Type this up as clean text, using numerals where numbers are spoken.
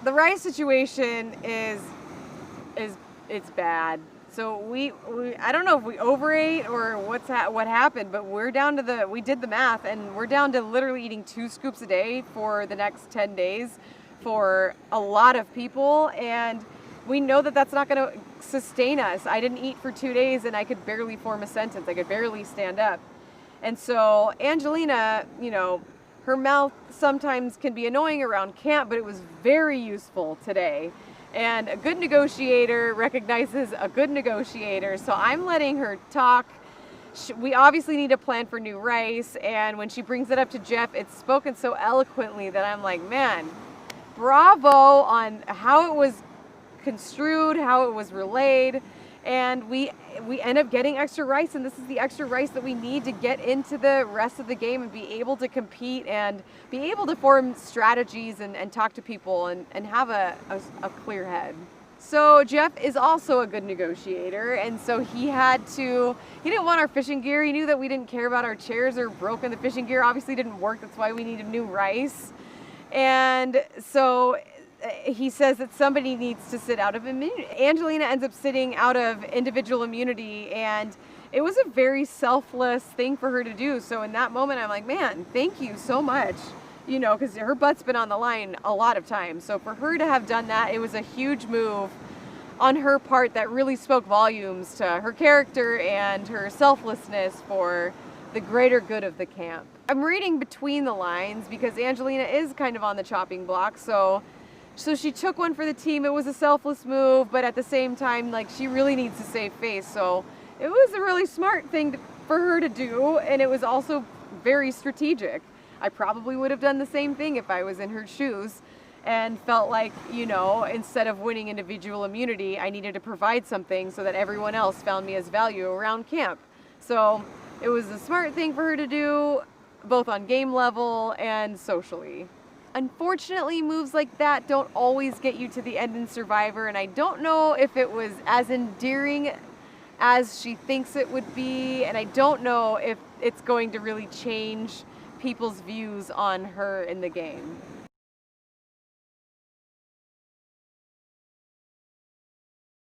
the rice situation is it's bad. So we I don't know if we overate or what happened, but we're down to we did the math and we're down to literally eating 2 scoops a day for the next 10 days for a lot of people, and we know that that's not going to sustain us. I didn't eat for 2 days and I could barely form a sentence. I could barely stand up. And so Angelina, her mouth sometimes can be annoying around camp, but it was very useful today. And a good negotiator recognizes a good negotiator. So I'm letting her talk. We obviously need a plan for new rice. And when she brings it up to Jeff, it's spoken so eloquently that I'm like, man, bravo on how it was construed, how it was relayed. And we end up getting extra rice, and this is the extra rice that we need to get into the rest of the game and be able to compete and be able to form strategies and talk to people and have a clear head. So Jeff is also a good negotiator, and so he didn't want our fishing gear. He knew that we didn't care about our chairs or broken. The fishing gear obviously didn't work. That's why we needed new rice. And so he says that somebody needs to sit out of immunity. Angelina ends up sitting out of individual immunity, and it was a very selfless thing for her to do. So in that moment, I'm like, man, thank you so much, because her butt's been on the line a lot of times. So for her to have done that, it was a huge move on her part that really spoke volumes to her character and her selflessness for the greater good of the camp. I'm reading between the lines because Angelina is kind of on the chopping block, so she took one for the team. It was a selfless move, but at the same time, she really needs to save face. So it was a really smart thing for her to do, and it was also very strategic. I probably would have done the same thing if I was in her shoes and felt like, instead of winning individual immunity, I needed to provide something so that everyone else found me as value around camp. So it was a smart thing for her to do, both on game level and socially. Unfortunately, moves like that don't always get you to the end in Survivor, and I don't know if it was as endearing as she thinks it would be, and I don't know if it's going to really change people's views on her in the game.